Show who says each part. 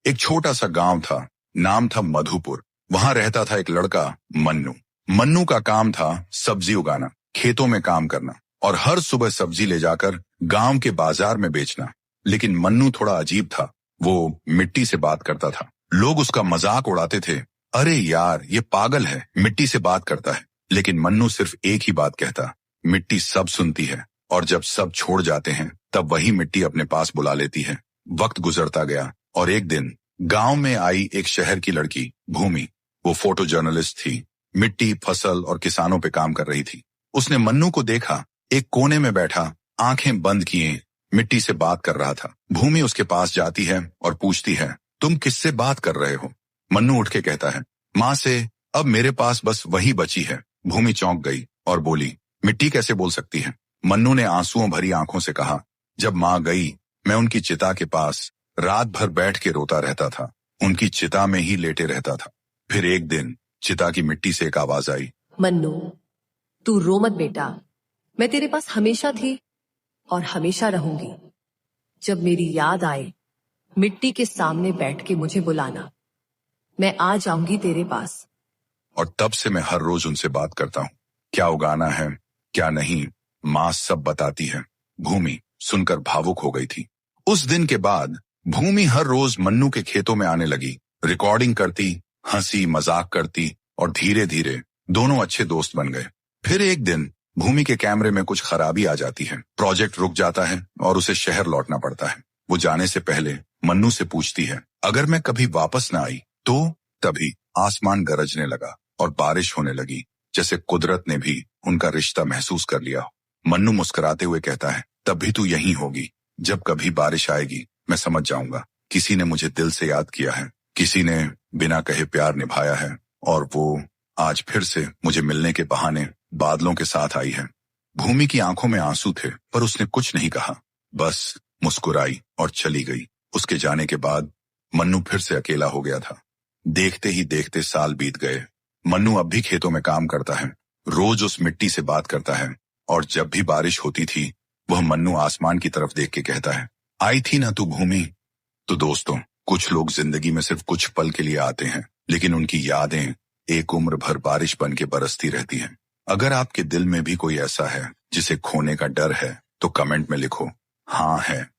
Speaker 1: एक छोटा सा गांव था, नाम था मधुपुर। वहां रहता था एक लड़का, मन्नू। मन्नू का काम था सब्जी उगाना, खेतों में काम करना और हर सुबह सब्जी ले जाकर गांव के बाजार में बेचना। लेकिन मन्नू थोड़ा अजीब था। वो मिट्टी से बात करता था। लोग उसका मजाक उड़ाते थे, अरे यार ये पागल है, मिट्टी से बात करता है। लेकिन मन्नू सिर्फ एक ही बात कहता, मिट्टी सब सुनती है और जब सब छोड़ जाते हैं तब वही मिट्टी अपने पास बुला लेती है। वक्त गुजरता गया और एक दिन गांव में आई एक शहर की लड़की, भूमि। वो फोटो जर्नलिस्ट थी, मिट्टी, फसल और किसानों पे काम कर रही थी। उसने मन्नू को देखा, एक कोने में बैठा, आंखें बंद किए, मिट्टी से बात कर रहा था। भूमि उसके पास जाती है और पूछती है, तुम किससे बात कर रहे हो? मन्नू उठ के कहता है, माँ से। अब मेरे पास बस वही बची है। भूमि चौंक गई और बोली, मिट्टी कैसे बोल सकती है? मन्नू ने आंसुओं भरी आंखों से कहा, जब माँ गई मैं उनकी चिता के पास रात भर बैठ के रोता रहता था, उनकी चिता में ही लेटे रहता था। फिर एक दिन चिता की मिट्टी से एक आवाज आई,
Speaker 2: मन्नू, तू रो मत बेटा, मैं तेरे पास हमेशा थी और हमेशा रहूंगी। जब मेरी याद आए मिट्टी के सामने बैठ के मुझे बुलाना, मैं आ जाऊंगी तेरे पास।
Speaker 1: और तब से मैं हर रोज उनसे बात करता हूँ। क्या उगाना है, क्या नहीं, माँ सब बताती है। भूमि सुनकर भावुक हो गई थी। उस दिन के बाद भूमि हर रोज मन्नू के खेतों में आने लगी, रिकॉर्डिंग करती, हंसी मजाक करती और धीरे धीरे दोनों अच्छे दोस्त बन गए। फिर एक दिन भूमि के कैमरे में कुछ खराबी आ जाती है, प्रोजेक्ट रुक जाता है और उसे शहर लौटना पड़ता है। वो जाने से पहले मन्नू से पूछती है, अगर मैं कभी वापस ना आई तो? तभी आसमान गरजने लगा और बारिश होने लगी, जैसे कुदरत ने भी उनका रिश्ता महसूस कर लिया हो। मन्नू मुस्कुराते हुए कहता है, तब भी तू यहीं होगी। जब कभी बारिश आएगी मैं समझ जाऊंगा, किसी ने मुझे दिल से याद किया है, किसी ने बिना कहे प्यार निभाया है और वो आज फिर से मुझे मिलने के बहाने बादलों के साथ आई है। भूमि की आंखों में आंसू थे पर उसने कुछ नहीं कहा, बस मुस्कुराई और चली गई। उसके जाने के बाद मन्नू फिर से अकेला हो गया था। देखते ही देखते साल बीत गए। मन्नू अब भी खेतों में काम करता है, रोज उस मिट्टी से बात करता है और जब भी बारिश होती थी वह मन्नू आसमान की तरफ देख के कहता है, आई थी ना तू भूमि। तो दोस्तों, कुछ लोग जिंदगी में सिर्फ कुछ पल के लिए आते हैं, लेकिन उनकी यादें एक उम्र भर बारिश बन के बरसती रहती हैं। अगर आपके दिल में भी कोई ऐसा है जिसे खोने का डर है तो कमेंट में लिखो, हाँ है।